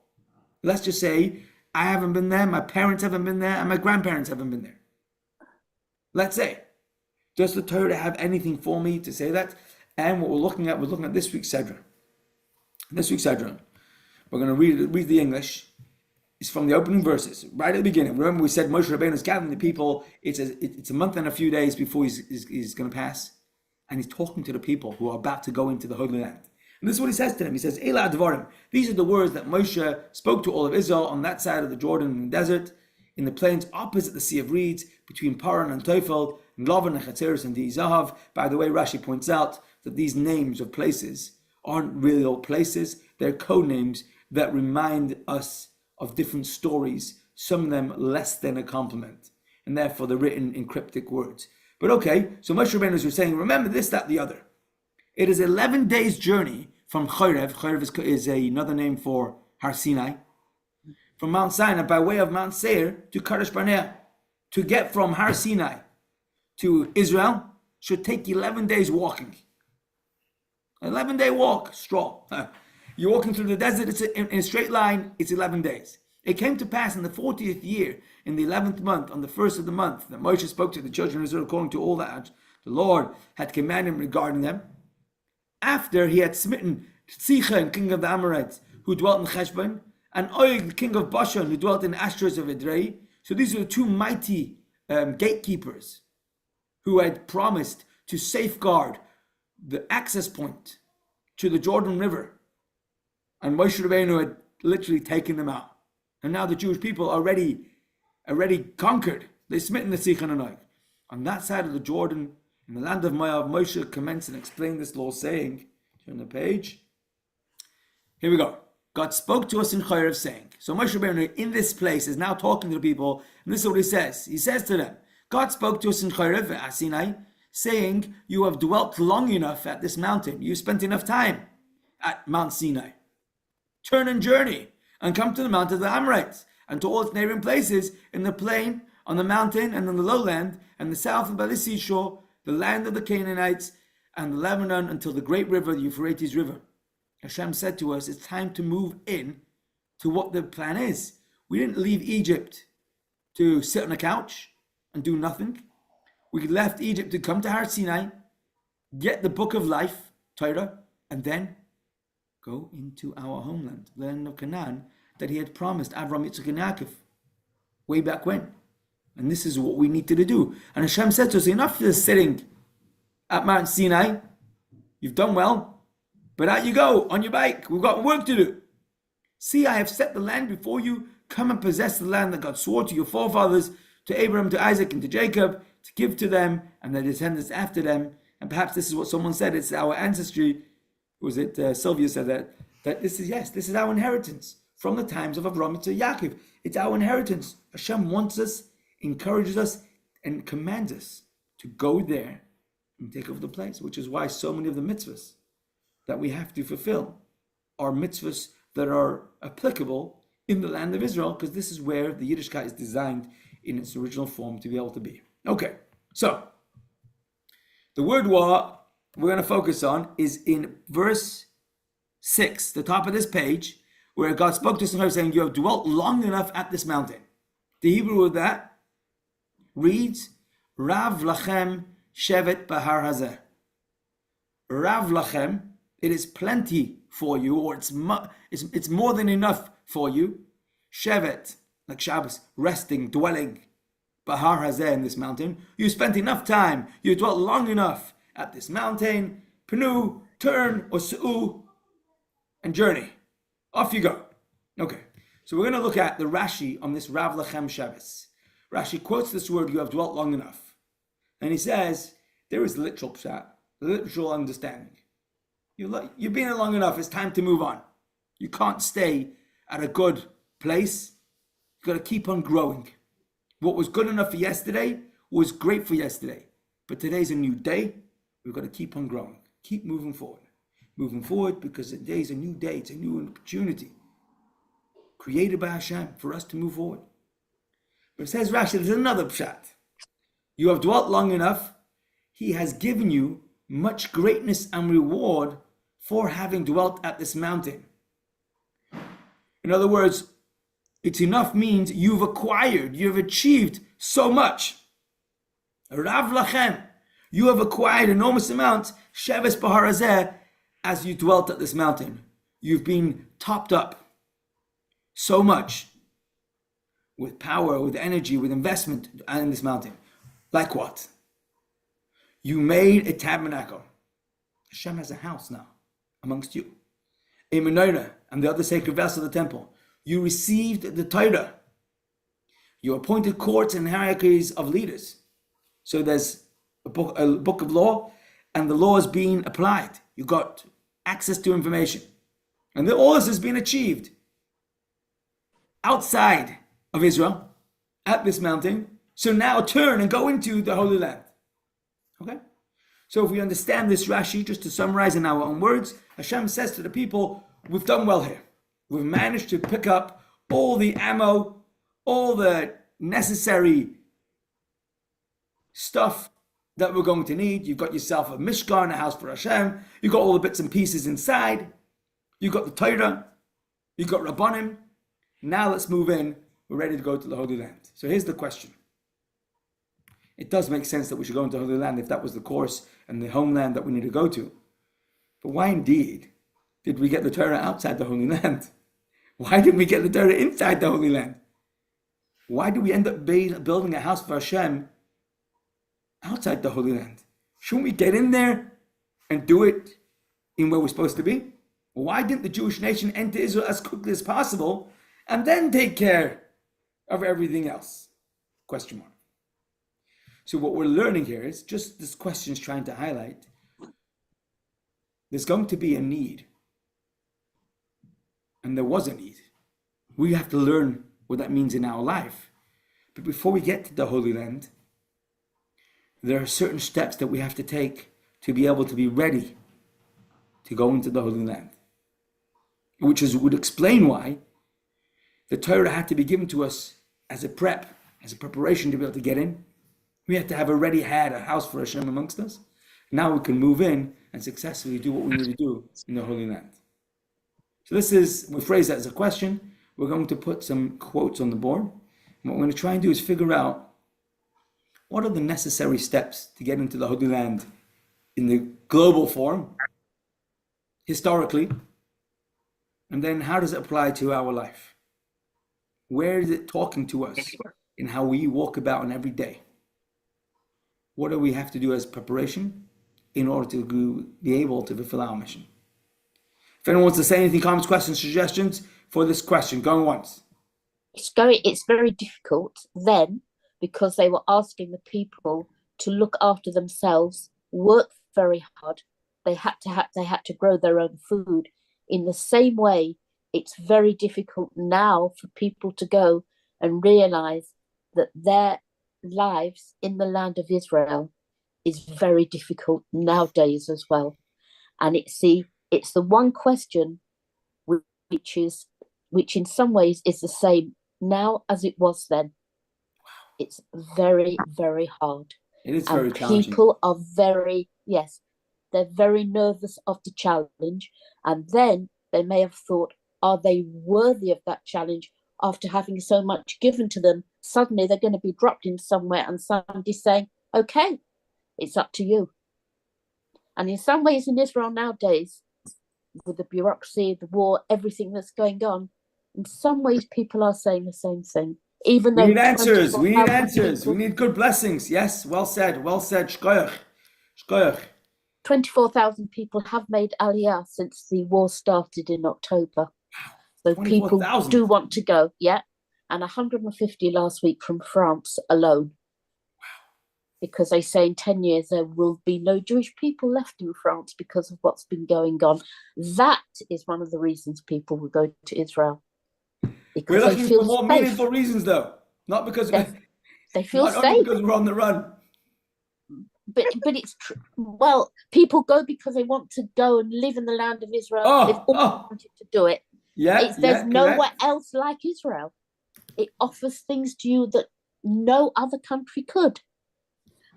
Let's just say, I haven't been there, my parents haven't been there, and my grandparents haven't been there. Let's say, does the Torah have anything for me to say that? And what we're looking at this week's Sedra. This week's Sedra, we're going to read the English. It's from the opening verses, right at the beginning. Remember we said Moshe Rabbeinu is gathering the people. It's a month and a few days before he's going to pass. And he's talking to the people who are about to go into the Holy Land. And this is what he says to them. He says, Ela Devorim. These are the words that Moshe spoke to all of Israel on that side of the Jordan desert, in the plains opposite the Sea of Reeds, between Paran and Teufel, and Lavan and Chatzeris and Zahav. By the way, Rashi points out that these names of places aren't real places. They're code names that remind us of different stories, some of them less than a compliment, and therefore they're written in cryptic words. But okay, so Moshe Rabbeinu was saying, remember this, that, the other. It is 11 days journey from Chorev. Chorev is another name for Har Sinai. From Mount Sinai by way of Mount Seir to Kadesh Barnea. To get from Har Sinai to Israel should take 11 days walking. 11-day walk, stroll. You're walking through the desert, it's in a straight line, it's 11 days. It came to pass in the 40th year, in the 11th month, on the first of the month, that Moshe spoke to the children of Israel according to all that the Lord had commanded him regarding them. After he had smitten Sichon, king of the Amorites, who dwelt in Cheshbon, and Og, king of Bashan, who dwelt in Ashtoreth of Edrei. So these are the two mighty gatekeepers who had promised to safeguard the access point to the Jordan River. And Moshe Rabbeinu had literally taken them out. And now the Jewish people are ready already conquered. They smitten the Sichon and Og. On that side of the Jordan, in the land of Moab, Moshe commenced and explained this law, saying, turn the page. Here we go. God spoke to us in Chayrev, saying, so Moshe Rabbeinu in this place is now talking to the people, and this is what he says. He says to them, God spoke to us in Chayrev at Sinai, saying, you have dwelt long enough at this mountain. You spent enough time at Mount Sinai. Turn and journey, and come to the mountain of the Amorites, and to all its neighboring places in the plain, on the mountain, and on the lowland, and the south and by the seashore, the land of the Canaanites, and the Lebanon, until the great river, the Euphrates River. Hashem said to us, it's time to move in to what the plan is. We didn't leave Egypt to sit on a couch and do nothing. We left Egypt to come to Har Sinai, get the book of life, Torah, and then go into our homeland, the land of Canaan, that he had promised Abraham, Yitzchak, and Yaakov way back when. And this is what we needed to do. And Hashem said to us, enough of this sitting at Mount Sinai. You've done well. But out you go on your bike. We've got work to do. See, I have set the land before you. Come and possess the land that God swore to your forefathers, to Abraham, to Isaac, and to Jacob, to give to them and their descendants after them. And perhaps this is what someone said. It's our ancestry. Was it Sylvia said that this is our inheritance from the times of Abraham to Yaakov. It's our inheritance. Hashem wants us, encourages us, and commands us to go there and take over the place, which is why so many of the mitzvahs that we have to fulfill are mitzvahs that are applicable in the land of Israel, because this is where the Yiddishkeit is designed in its original form to be able to be. Okay, so the word war we're going to focus on is in verse 6, the top of this page, where God spoke to us saying, you have dwelt long enough at this mountain. The Hebrew of that reads, Rav Lachem Shevet Bahar Hazeh. Rav Lachem, it is plenty for you, or it's more than enough for you. Shevet, like Shabbos, resting, dwelling. Bahar Hazeh, in this mountain. You spent enough time, you dwelt long enough at this mountain. Penu, turn, or su'u, and journey. Off you go. Okay, so we're going to look at the Rashi on this Rav Lachem Shabbos. Rashi quotes this word, you have dwelt long enough. And he says, there is literal pshat, literal understanding. You've been here long enough, it's time to move on. You can't stay at a good place. You've got to keep on growing. What was good enough for yesterday was great for yesterday. But today's a new day. We've got to keep on growing. Keep moving forward. Moving forward because today's a new day. It's a new opportunity created by Hashem for us to move forward. But it says Rashi, there's another pshat. You have dwelt long enough. He has given you much greatness and reward for having dwelt at this mountain. In other words, it's enough means you've acquired, you've achieved so much. Rav Lachem, you have acquired enormous amounts, Sheves Bahar Hazeh, as you dwelt at this mountain. You've been topped up so much with power, with energy, with investment in this mountain. Like what? You made a tabernacle. Hashem has a house now amongst you. A menorah and the other sacred vessels of the temple. You received the Torah. You appointed courts and hierarchies of leaders. So there's a book of law, and the law is being applied. You got access to information. And all this has been achieved outside of Israel, at this mountain. So now turn and go into the Holy Land. Okay? So if we understand this Rashi, just to summarize in our own words, Hashem says to the people, we've done well here. We've managed to pick up all the ammo, all the necessary stuff that we're going to need. You've got yourself a Mishkan, a house for Hashem. You've got all the bits and pieces inside. You've got the Torah. You've got Rabbanim. Now let's move in. We're ready to go to the Holy Land. So here's the question. It does make sense that we should go into the Holy Land if that was the course and the homeland that we need to go to. But why indeed did we get the Torah outside the Holy Land? Why didn't we get the Torah inside the Holy Land? Why did we end up building a house for Hashem outside the Holy Land? Shouldn't we get in there and do it in where we're supposed to be? Why didn't the Jewish nation enter Israel as quickly as possible and then take care of everything else? Question mark. So what we're learning here is just this question is trying to highlight there's going to be a need. And there was a need. We have to learn what that means in our life. But before we get to the Holy Land, there are certain steps that we have to take to be able to be ready to go into the Holy Land. Which would explain why the Torah had to be given to us as a preparation to be able to get in. We had to have already had a house for Hashem amongst us. Now we can move in and successfully do what we need to do in the Holy Land. So we phrase that as a question. We're going to put some quotes on the board. And what we're going to try and do is figure out what are the necessary steps to get into the Holy Land in the global form, historically, and then how does it apply to our life? Where is it talking to us in how we walk about in every day? What do we have to do as preparation in order to be able to fulfill our mission? If anyone wants to say anything, comments, questions, suggestions for this question, going once. It's very difficult then because they were asking the people to look after themselves, work very hard. They had to grow their own food. In the same way, it's very difficult now for people to go and realize that their lives in the land of Israel is very difficult nowadays as well. And it's the one question which in some ways is the same now as it was then. It's very, very hard. It is very challenging. People are they're very nervous of the challenge. And then they may have thought, are they worthy of that challenge after having so much given to them? Suddenly they're going to be dropped in somewhere and somebody's saying, okay, it's up to you. And in some ways in Israel nowadays, with the bureaucracy, the war, everything that's going on, in some ways people are saying the same thing. Even though we need answers. We need good blessings. Yes, well said. Shkoyach. 24,000 people have made Aliyah since the war started in October. So people do want to go, yeah. And 150 last week from France alone. Wow. Because they say in 10 years there will be no Jewish people left in France because of what's been going on. That is one of the reasons people will go to Israel. Because we're looking for more meaningful reasons, though. Not because they feel not safe. Only because we're on the run. But it's true. Well, people go because they want to go and live in the land of Israel. They've always wanted to do it. There's nowhere else like Israel. It offers things to you that no other country could.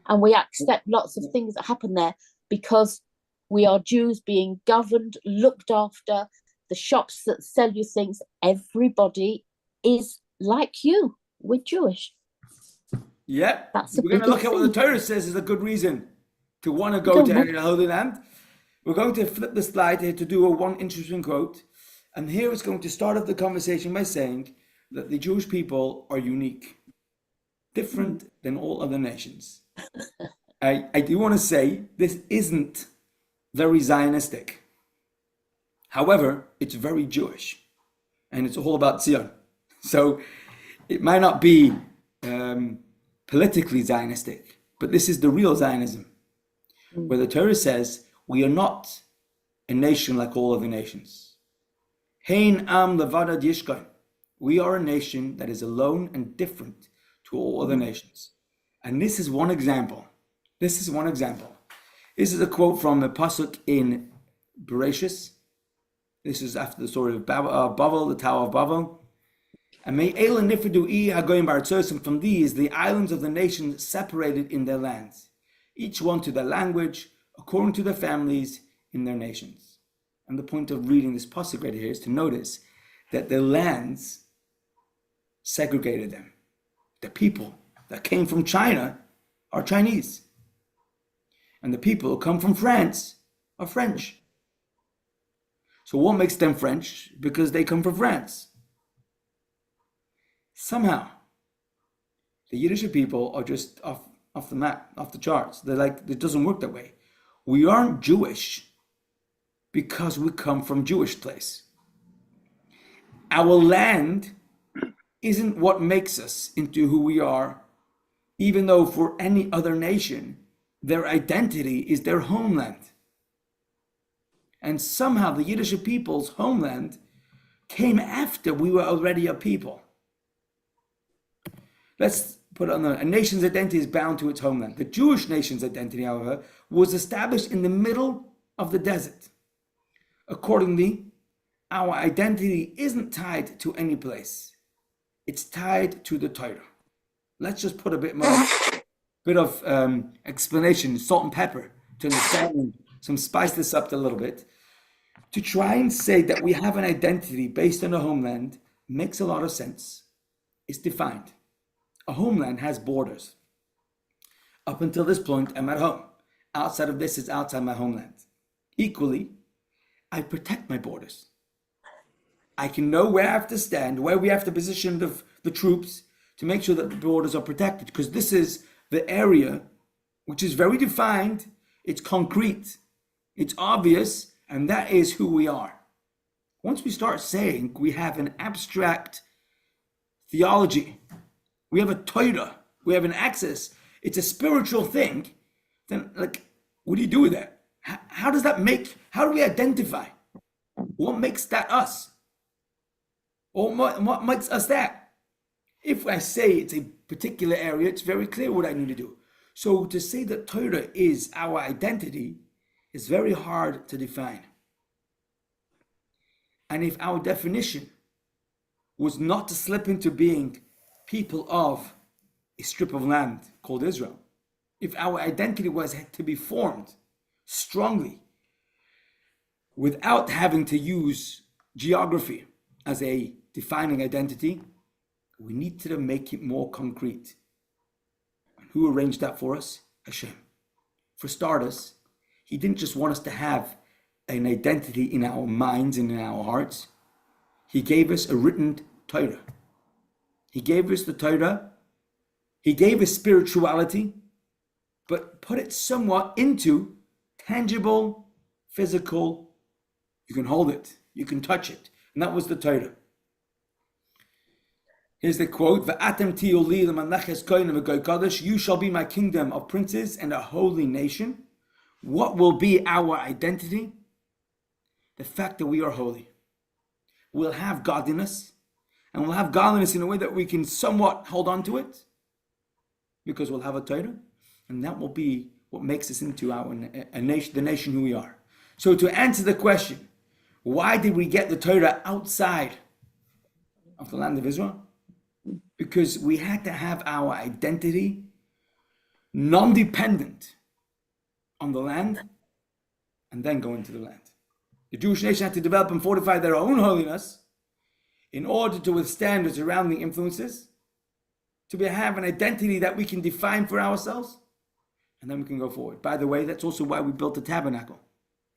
And we accept lots of things that happen there because we are Jews being governed, looked after. The shops that sell you things, everybody is like you. We're Jewish. Yeah, that's we're going to look at what the Torah says is a good reason to want to go to the Holy Land. We're going to flip the slide here to do one interesting quote. And here it's going to start off the conversation by saying that the Jewish people are unique, different than all other nations. I do want to say this isn't very Zionistic. However, it's very Jewish, and it's all about Zion. So it might not be politically Zionistic, but this is the real Zionism, where the Torah says we are not a nation like all other nations. Hein am levadad yishkan. We are a nation that is alone and different to all other nations. And this is one example. This is a quote from a pasuk in Bereshis. This is after the story of Babel, the Tower of Babel. And from these, the islands of the nations separated in their lands, each one to their language, according to their families in their nations. And the point of reading this pasuk right here is to notice that the lands segregated them. The people that came from China are Chinese. And the people who come from France are French. So what makes them French? Because they come from France. Somehow, the Yiddish people are just off the map, off the charts. They're like, it doesn't work that way. We aren't Jewish because we come from Jewish place. Our land isn't what makes us into who we are even though for any other nation, their identity is their homeland. And somehow the Yiddish people's homeland came after we were already a people. Let's put on a nation's identity is bound to its homeland. The Jewish nation's identity, however, was established in the middle of the desert. Accordingly, our identity isn't tied to any place. It's tied to the Torah. Let's just put a bit of explanation, salt and pepper, to understand some spice this up a little bit. To try and say that we have an identity based on a homeland makes a lot of sense. It's defined. A homeland has borders. Up until this point, I'm at home. Outside of this is outside my homeland. Equally, I protect my borders. I can know where I have to stand, where we have to position the troops to make sure that the borders are protected, because this is the area which is very defined, it's concrete, it's obvious, and that is who we are. Once we start saying we have an abstract theology, we have a Torah, we have an access, it's a spiritual thing, then what do you do with that? How does that how do we identify? What makes that us? Or what makes us that? If I say it's a particular area, it's very clear what I need to do. So to say that Torah is our identity is very hard to define. And if our definition was not to slip into being people of a strip of land called Israel, if our identity was to be formed strongly without having to use geography as a defining identity, we need to make it more concrete. And who arranged that for us? Hashem. For starters, he didn't just want us to have an identity in our minds and in our hearts. He gave us a written Torah. He gave us the Torah. He gave us spirituality, but put it somewhat into tangible, physical. You can hold it. You can touch it. And that was the Torah. Here's the quote, "V'atem tiyu li l'mamleches kohanim v'goy kadosh." You shall be my kingdom of princes and a holy nation. What will be our identity? The fact that we are holy. We'll have godliness, and we'll have godliness in a way that we can somewhat hold on to it, because we'll have a Torah, and that will be what makes us into the nation who we are. So to answer the question, why did we get the Torah outside of the land of Israel? Because we had to have our identity non-dependent on the land and then go into the land. The Jewish nation had to develop and fortify their own holiness in order to withstand the surrounding influences, to have an identity that we can define for ourselves, and then we can go forward. By the way, that's also why we built the tabernacle.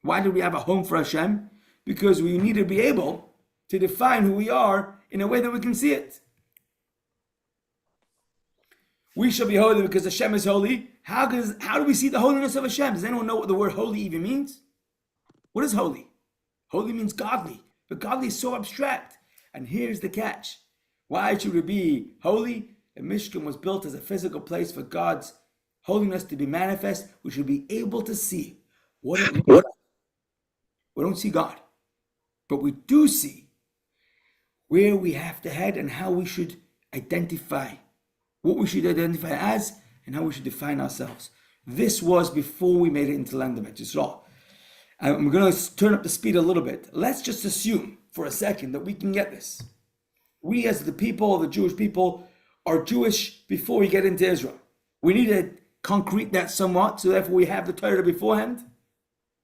Why did we have a home for Hashem? Because we need to be able to define who we are in a way that we can see it. We shall be holy because Hashem is holy. How do we see the holiness of Hashem? Does anyone know what the word holy even means? What is holy? Holy means godly, but godly is so abstract. And here's the catch. Why should we be holy? The Mishkan was built as a physical place for God's holiness to be manifest. We should be able to see what it looks like. We don't see God, but we do see where we have to head and how we should identify, what we should identify as, and how we should define ourselves. This was before we made it into the land of Israel. I'm going to turn up the speed a little bit. Let's just assume for a second that we can get this. We as the people, the Jewish people, are Jewish before we get into Israel. We need to concrete that somewhat, so therefore we have the Torah beforehand.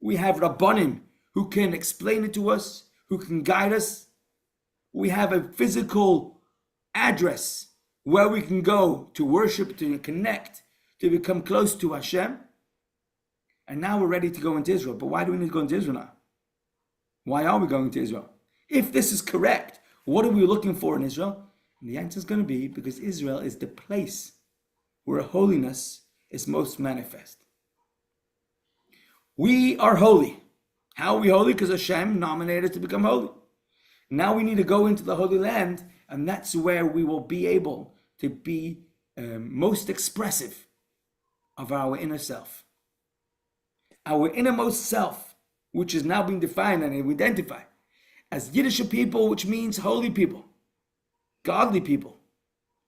We have Rabbanim who can explain it to us, who can guide us. We have a physical address where we can go to worship, to connect, to become close to Hashem. And now we're ready to go into Israel. But why do we need to go into Israel now? Why are we going to Israel? If this is correct, what are we looking for in Israel? And the answer is going to be because Israel is the place where holiness is most manifest. We are holy. How are we holy? Because Hashem nominated us to become holy. Now we need to go into the Holy Land, and that's where we will be able to be most expressive of our inner self. Our innermost self, which is now being defined and identified as Yiddish people, which means holy people, godly people,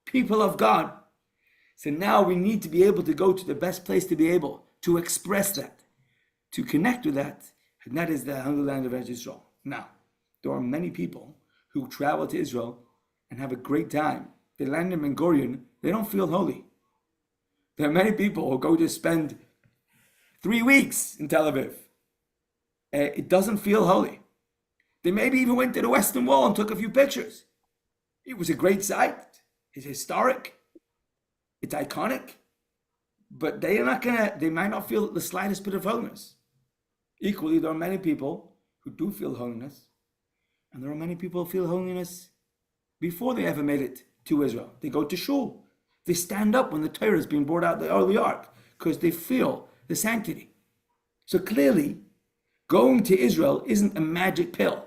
people of God. So now we need to be able to go to the best place to be able to express that, to connect with that, and that is the Holy Land of Israel. Now, there are many people who travel to Israel and have a great time. They land in Ben Gurion, they don't feel holy. There are many people who go to spend 3 weeks in Tel Aviv. It doesn't feel holy. They maybe even went to the Western Wall and took a few pictures. It was a great sight. It's historic. It's iconic. But they might not feel the slightest bit of holiness. Equally, there are many people who do feel holiness. And there are many people who feel holiness before they ever made it to Israel. They go to shul. They stand up when the Torah is being brought out of the ark because they feel the sanctity. So clearly, going to Israel isn't a magic pill.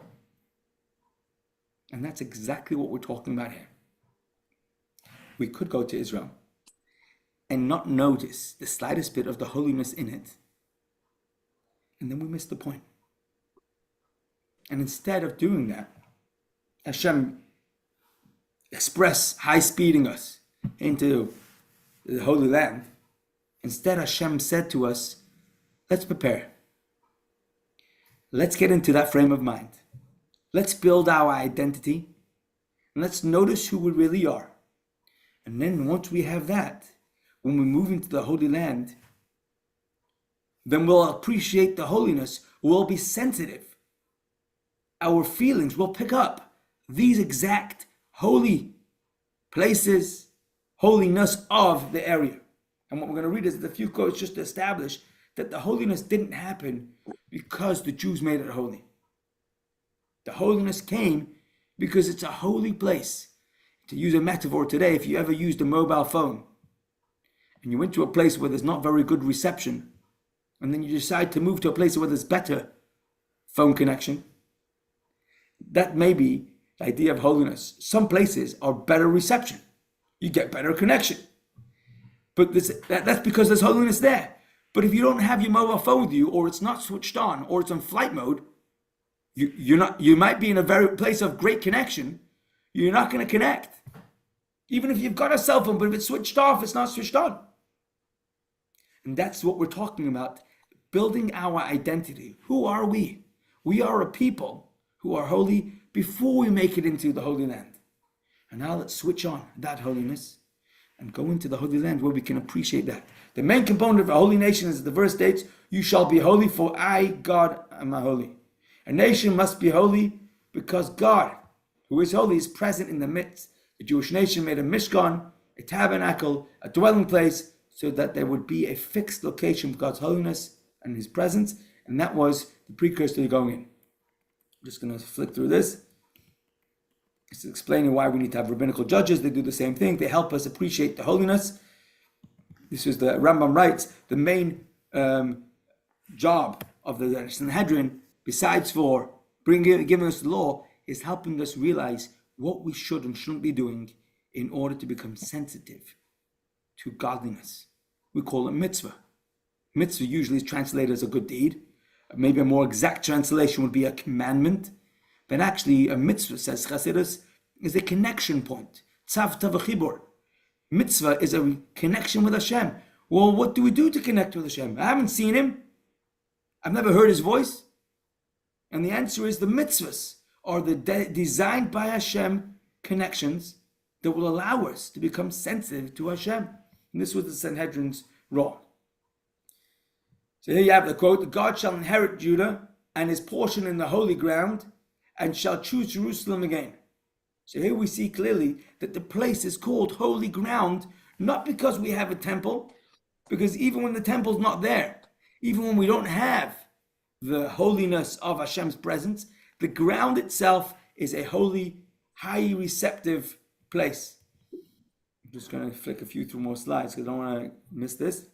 And that's exactly what we're talking about here. We could go to Israel and not notice the slightest bit of the holiness in it. And then we miss the point. And instead of doing that, Hashem express high-speeding us into the Holy Land. Instead, Hashem said to us, let's prepare. Let's get into that frame of mind. Let's build our identity. And let's notice who we really are. And then once we have that, when we move into the Holy Land, then we'll appreciate the holiness. We'll be sensitive. Our feelings will pick up these exact holy places, holiness of the area. And what we're going to read is the few quotes just to establish that the holiness didn't happen because the Jews made it holy. The holiness came because it's a holy place. To use a metaphor today, if you ever used a mobile phone and you went to a place where there's not very good reception, and then you decide to move to a place where there's better phone connection, that may be the idea of holiness. Some places are better reception. You get better connection. But that's because there's holiness there. But if you don't have your mobile phone with you, or it's not switched on, or it's on flight mode, you might be in a very place of great connection. You're not going to connect. Even if you've got a cell phone, but if it's switched off, it's not switched on. And that's what we're talking about. Building our identity. Who are we? We are a people who are holy before we make it into the Holy Land. And now let's switch on that holiness and go into the Holy Land where we can appreciate that. The main component of a holy nation, as the verse states, you shall be holy, for I, God, am holy. A nation must be holy because God, who is holy, is present in the midst. The Jewish nation made a mishkan, a tabernacle, a dwelling place, so that there would be a fixed location for God's holiness and His presence, and that was the precursor to going in. I'm just going to flick through this. It's explaining why we need to have rabbinical judges. They do the same thing. They help us appreciate the holiness. This is the Rambam writes, the main job of the Sanhedrin, besides for giving us the law, is helping us realize what we should and shouldn't be doing in order to become sensitive to godliness. We call it mitzvah. Mitzvah usually is translated as a good deed. Maybe a more exact translation would be a commandment. But actually, a mitzvah, says Chassidus, is a connection point. Tzavta v'chibur. Mitzvah is a connection with Hashem. Well, what do we do to connect with Hashem? I haven't seen Him. I've never heard His voice. And the answer is the mitzvahs are the designed by Hashem connections that will allow us to become sensitive to Hashem. And this was the Sanhedrin's role. So here you have the quote, God shall inherit Judah and his portion in the holy ground and shall choose Jerusalem again. So here we see clearly that the place is called holy ground, not because we have a temple, because even when the temple's not there, even when we don't have the holiness of Hashem's presence, the ground itself is a holy, highly receptive place. I'm just going to flick a few through more slides because I don't want to miss this.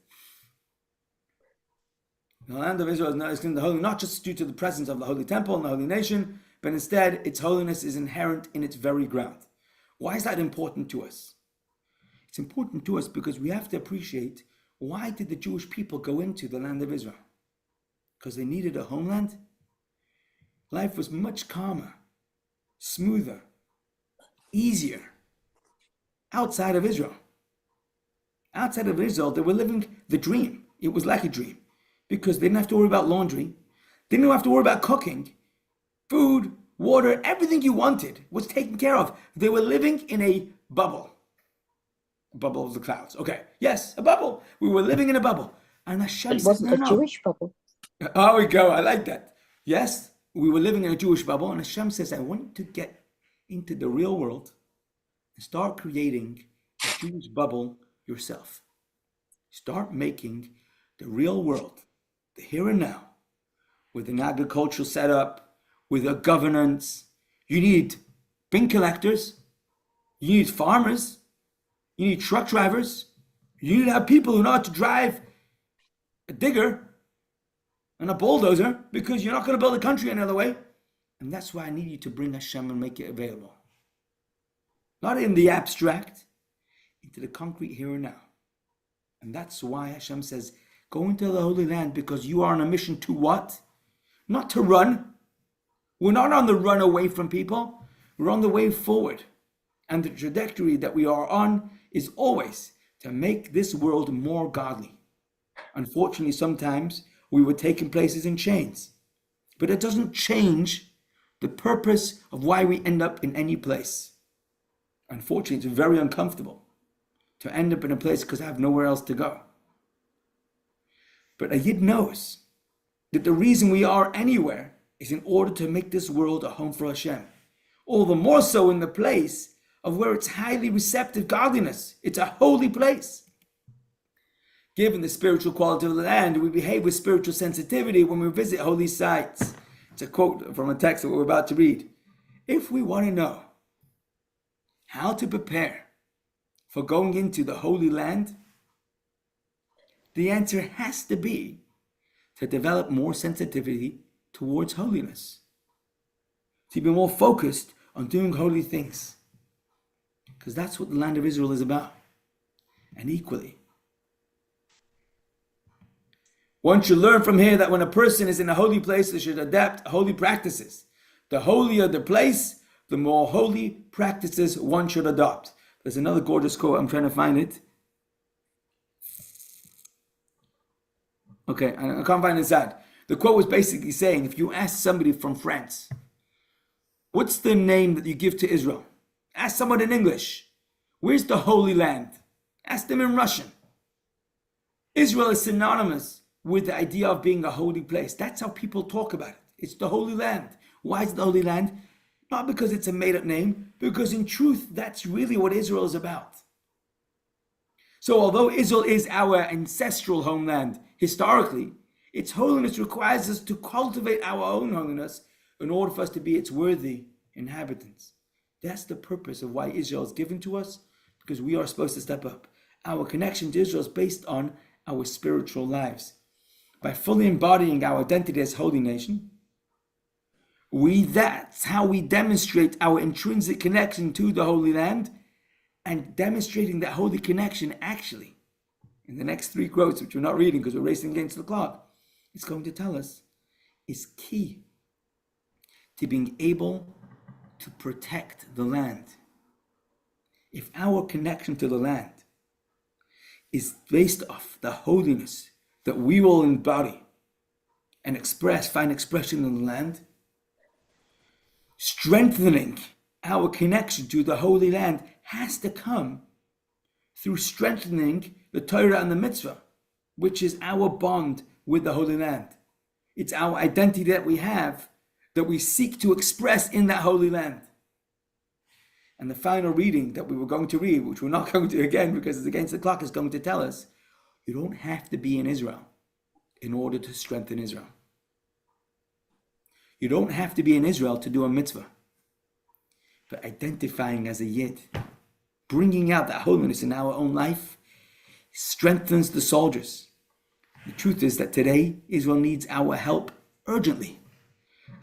The land of Israel is considered holy not just due to the presence of the holy temple and the holy nation, but instead its holiness is inherent in its very ground. Why is that important to us? It's important to us because we have to appreciate, why did the Jewish people go into the land of Israel? Because they needed a homeland? Life was much calmer, smoother, easier outside of Israel. Outside of Israel, they were living the dream. It was like a dream because they didn't have to worry about laundry. They didn't have to worry about cooking. Food, water, everything you wanted was taken care of. They were living in a bubble. A bubble of the clouds. Okay, yes, a bubble. We were living in a bubble. And Hashem It said, wasn't a Jewish bubble. Oh, we go. I like that. Yes, we were living in a Jewish bubble. And Hashem says, I want you to get into the real world and start creating a Jewish bubble yourself. Start making the real world, the here and now, with an agricultural setup, with a governance. You need bin collectors. You need farmers. You need truck drivers. You need to have people who know how to drive a digger and a bulldozer, because you're not going to build a country another way. And that's why I need you to bring Hashem and make it available. Not in the abstract, into the concrete here and now. And that's why Hashem says, go into the Holy Land, because you are on a mission to what? Not to run. We're not on the run away from people. We're on the way forward. And the trajectory that we are on is always to make this world more godly. Unfortunately, sometimes we were taken places in chains. But it doesn't change the purpose of why we end up in any place. Unfortunately, it's very uncomfortable to end up in a place because I have nowhere else to go. But a Yid knows that the reason we are anywhere is in order to make this world a home for Hashem. All the more so in the place of where it's highly receptive godliness. It's a holy place. Given the spiritual quality of the land, we behave with spiritual sensitivity when we visit holy sites. It's a quote from a text that we're about to read. If we want to know how to prepare for going into the Holy Land, the answer has to be to develop more sensitivity towards holiness, to be more focused on doing holy things, because that's what the land of Israel is about. And equally, one should learn from here that when a person is in a holy place, they should adapt holy practices. The holier the place, the more holy practices one should adopt. There's another gorgeous quote. I'm trying to find it. Okay, I can't find it sad. The quote was basically saying, if you ask somebody from France, what's the name that you give to Israel? Ask someone in English, where's the Holy Land? Ask them in Russian. Israel is synonymous with the idea of being a holy place. That's how people talk about it. It's the Holy Land. Why is it the Holy Land? Not because it's a made-up name, because in truth, that's really what Israel is about. So although Israel is our ancestral homeland, historically, its holiness requires us to cultivate our own holiness in order for us to be its worthy inhabitants. That's the purpose of why Israel is given to us, because we are supposed to step up. Our connection to Israel is based on our spiritual lives. By fully embodying our identity as holy nation, that's how we demonstrate our intrinsic connection to the Holy Land, and demonstrating that holy connection actually, in the next 3 quotes, which we're not reading because we're racing against the clock, it's going to tell us, is key to being able to protect the land. If our connection to the land is based off the holiness that we will embody and find expression in the land, strengthening our connection to the Holy Land has to come through strengthening the Torah and the mitzvah, which is our bond with the Holy Land. It's our identity that we have, that we seek to express in that Holy Land. And the final reading that we were going to read, which we're not going to again because it's against the clock, is going to tell us, you don't have to be in Israel in order to strengthen Israel. You don't have to be in Israel to do a mitzvah. But identifying as a Yid, bringing out that holiness in our own life, strengthens the soldiers. The truth is that today, Israel needs our help urgently.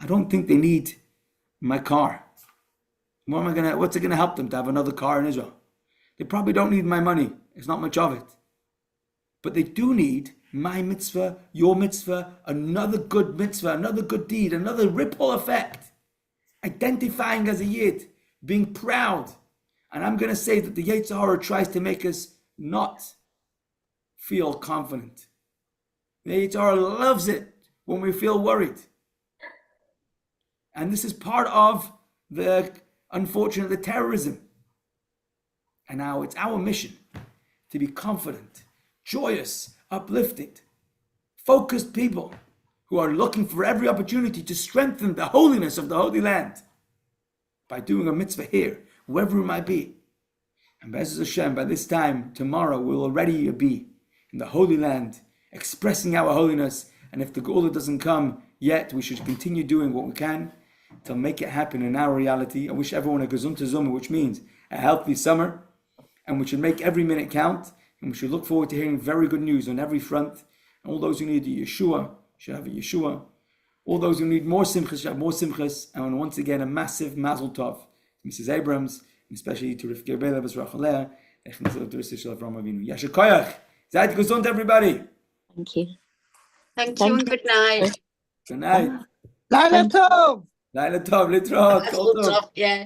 I don't think they need my car. What's it going to help them to have another car in Israel? They probably don't need my money. It's not much of it. But they do need my mitzvah, your mitzvah, another good mitzvah, another good deed, another ripple effect. Identifying as a Yid, being proud. And I'm going to say that the Yetzer Hara tries to make us not feel confident. The Yetzer Hara loves it when we feel worried. And this is part of the terrorism. And now it's our mission to be confident, joyous, uplifted, focused people who are looking for every opportunity to strengthen the holiness of the Holy Land by doing a mitzvah here, wherever it might be. And Be'ezus Hashem, by this time, tomorrow, we'll already be in the Holy Land, expressing our holiness. And if the Geula doesn't come yet, we should continue doing what we can to make it happen in our reality. I wish everyone a gesunte Zoma, which means a healthy summer. And we should make every minute count. And we should look forward to hearing very good news on every front. And all those who need a Yeshua should have a Yeshua. All those who need more simchas should have more simchas. And once again, a massive mazel tov to Mrs. Abrams, and especially to Rivka Bela B'Zrachalea. Yasher koyach. Seid gesund, everybody. Thank you. Thank you and good night. Good night. Laila Tov! Laila tov, litrot. Mazel tov, yeah.